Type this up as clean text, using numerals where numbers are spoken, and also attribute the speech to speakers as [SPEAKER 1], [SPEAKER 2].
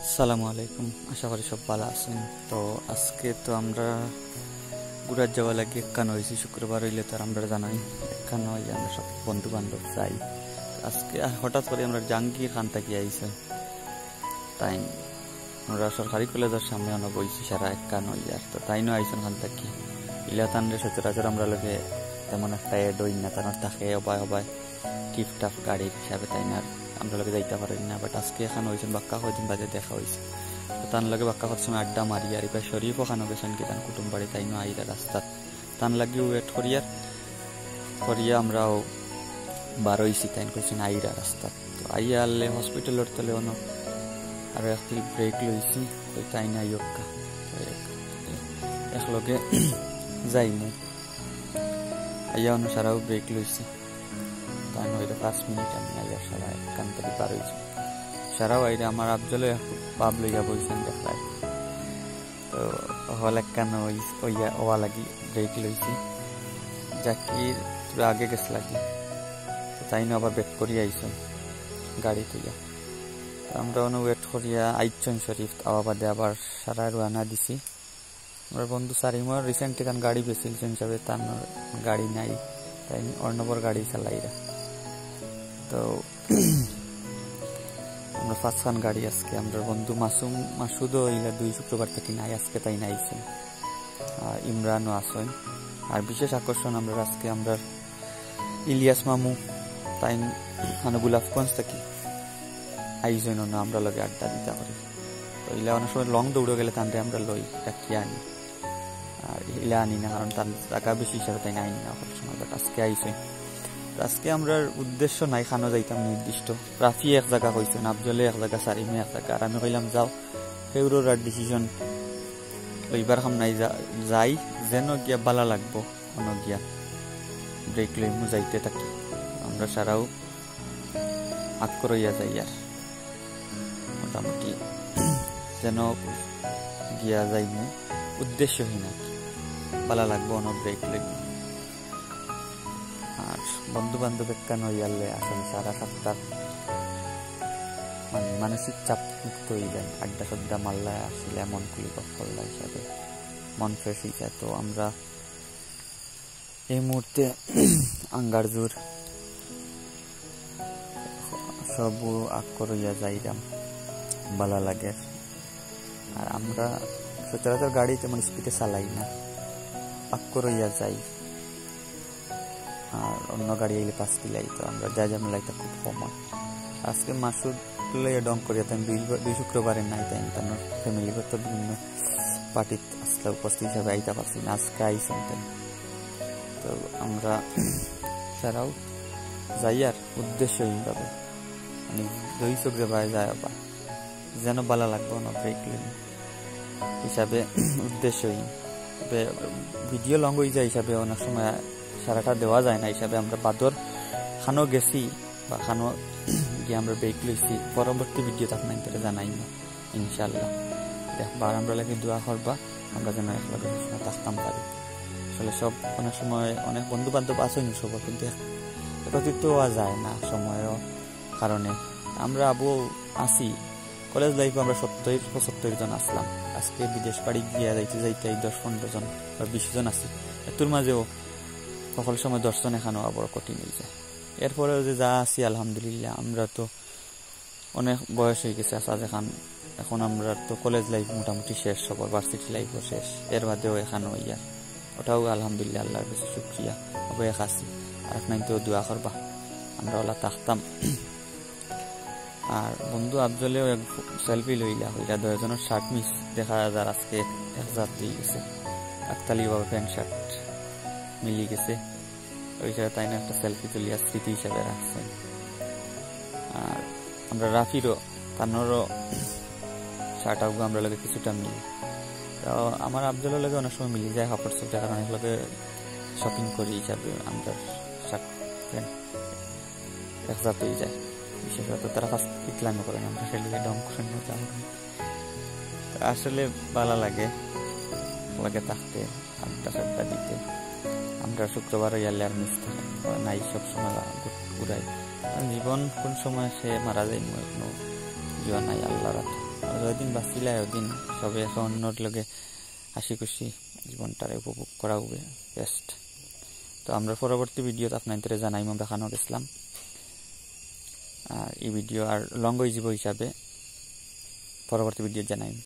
[SPEAKER 1] আসসালামু আলাইকুম, আশা করি সব ভালো আছেন। তো আজকে তো আমরা ঘুরার যাওয়া লাগে একান হয়েছি, শুক্রবার হইলে তো আমরা জানাই একান হই আমরা সব বন্ধু বান্ধব যাই। আজকে হঠাৎ করে আমরা জাহাঙ্গীর খান থাকি আইসে, তাই আমরা সরকারি কলেজের সামনে অনেক বইছি সারা একান হই। আর তো তাই নয় আইসন খান থাকি ইলা তানরে সচরাচর আমরা লোকে তেমন একটা এড হই না, তানোর থাকে অবায় অবায় টিপটাপ গাড়ির হিসাবে, তাই না আমরা লোকে যাইতে পারি না। বাট আজকে এখানে হয়েছেন বাক্কা কয়দিন বাজে দেখা হয়েছে, তান লাগে বাক্কা করছে আড্ডা মারি। আর এবার শরীফ ওখানে গেছেন কি তান কুটুম বাড়ি, তাই না আইরা রাস্তাত তান লাগি ওয়েট করিয়া আমরাও বারোইছি, তাই কইছেন আইরা রাস্তাত। তো আইয়া আনলে হসপিটালের তলে অনেক আর একটি ব্রেক লইছি, ওই তাই না ইয়ক্কা একলগে যাইমু। আইয়া অন্য সারাও ব্রেক লইছি, তাই হয়তো 5 মিনিট আমি আইয়া সারা এখান থেকে পার হয়েছি। সারাও আইরে আমার আফজলে পাব লইয়া বইছেন দেখায়। তো হল একখান ওয়া লাগি ব্রেক লইছি, জাকির পুরো আগে গেছে লাগি, তো তাই না আবার ব্যাক করিয়া আইসন গাড়ি তুইয়া। আমরা অনেক ওয়েট করিয়া আইচন শরীফ আওয়া বাদে আবার সারা রোয়ানা দিছি। আমার বন্ধু সারিমর রিসেন্টলি তার গাড়ি বেচিলছেন হিসাবে, তার গাড়ি নাই, তাই অর্ণবর গাড়ি চালাইরা। তো আমরা 5 খান গাড়ি আজকে, আমরা বন্ধু মাসুদও ইলা 2 শুক্রবার থেকে নাই, আজকে তাই নাইছেন। আর ইমরানও আসেন। আর বিশেষ আকর্ষণ আমরা আজকে আমরা ইলিয়াস মামু তাই মানে গোলাপগঞ্জ থেকে আইজন না, আমরা লগে আড্ডা দিতে পারি। তো ইলা অনেক সময় লং দৌড়ে গেলে তানরে আমরা লই ডাকিয়ে আনি, আর ইলা আনি না কারণ তার টাকা বেশি হিসাবে তাই আইনি না অনেক সময়। বাট আজকে আইসেন। আজকে আমরা উদ্দেশ্য নাই খানো যাইতাম নির্দিষ্ট, রাফি এক জায়গা কইছেন, আফজলে এক জায়গা, সারিমে এক জায়গা, আর আমি কইলাম যাও সেউরোর আর ডিসিশন লইবার খাম নাই, যাই যেন গিয়া বালা লাগবো অন গিয়া ব্রেক লইমু যাইতে থাকি। আমরা সারাও আগ করইয়া যাই, আর মোটামুটি যেন গিয়া যাইমু উদ্দেশ্যহীন আর বালা লাগবো অন ব্রেক লইমু। আর বন্ধু বান্ধব একটা নইয়ালে আসলে সারা সপ্তাহ মানে মানসিক চাপ মুক্ত হয়ে যায়, আড্ডা সদ্দা মাল্লায় আসলে মন খুলি করলা হিসাবে মন ফ্রেশ হয়ে যায়। তো আমরা এই মুহূর্তে আঙ্গারজুর সব আগ করিয়া যাইরাম, ভালো লাগে। আর আমরা সচরাচর গাড়ি তেমন স্পিডে চালাই না, আগ করিয়া যাই। আর অন্য গাড়ি এলে 5 কিলাই, তো আমরা যা মিলাইতে খুব কম। আজকে মাসুদ ডং করিয়া তাই 2 শুক্রবারে নাই, তাই তার ফ্যামিলিগত বিভিন্ন পার্টিতে আসলে উপস্থিত হিসাবে আইতে পারছি না, আজকে আইসেন তাই। তো আমরা সারাও যাই আর উদ্দেশ্যহীনভাবে মানে 2 চোখ যাবায় যায় আবার যেন ভালো লাগবো না ব্রেক হিসাবে উদ্দেশ্যহীন। ভিডিও লং হয়ে যায় হিসাবে অনেক সময় সারাটা দেওয়া যায় না হিসাবে আমরা বাদর খানো গেছি বা খানো গিয়ে আমরা ব্রেক লইছি, পরবর্তী ভিডিও আপনার জানাই না ইনশাল্লাহ। দেখবার আমরা লাগে দোয়া করবা আমরা যেন একলগে থাকতাম পারি। আসলে সব অনেক সময় অনেক বন্ধু বান্ধব আসেন সব, কিন্তু একত্রিত হওয়া যায় না সময়ের কারণে। আমরা আবু আসি কলেজ লাইফে আমরা 70-75 জন আসলাম, আজকে বিদেশ বাড়ি গিয়া যাইতে 10-15 জন বা 20 জন আসি। এর মাঝেও সকল সময় 10 জন এখানে বড় কঠিন হয়ে যায়। এরপরেও যে যা আছি আলহামদুলিল্লাহ, আমরা তো অনেক বয়স হয়ে গেছে আসা যেখান, এখন আমরা তো কলেজ লাইফ মোটামুটি শেষ, সবার ভার্সিটি লাইফও শেষ। এর বাদেও এখানে হইয়া ওটাও আলহামদুলিল্লাহ আল্লাহর কাছে শুকরিয়া হবে আছি। আর আপনার তো দোয়া করবা আমরা ওলা থাকতাম। আর বন্ধু আফজলেও এক সেলফি লইলা হইলা 2 জনের শার্ট মিস দেখা যায়, আজকে 1000 দিয়ে গেছে, একতালি বাবা প্যান্ট শার্ট মিলিয়ে গেছে, ওই হিসাবে তাই না একটা সেলফি তুলিয়া স্মৃতি হিসাবে রাখছেন। আর আমরা রাফিরও তানোরও শার্ট আউগো আমরা লাগে কিছুটা মিলি, তো আমার আফজলের লাগে অনেক সময় মিলি যায় কাপড় চোপড়, কারণ এগুলোকে শপিং করি হিসাবে আমরা শার্ট প্যান্ট 1000 হয়ে যায়। বিশেষত তারা ফার্স্ট ইকলামে করেন, আমরা সেদিকে ডং করেন আসলে ভালো লাগে থাকতে আড্ডা সাড্ডা দিতে। আমরা শুক্রবার ইয়ালে আর মিস নাই, সব সময় ঘুরাই। জীবন কোন সময় সে মারা যায় জীবন নাই আল্লাহর হাতে। বিলাই দিন সবে এখন অন্যর লগে হাসি খুশি জীবনটারে উপভোগ করা হবে বেস্ট। তো আমরা পরবর্তী ভিডিওতে আপনাদের জানাইম আমরা খানো গেছিলাম, আর এই ভিডিও আর লং হয়ে যাব হিসাবে পরবর্তী ভিডিও জানাইম।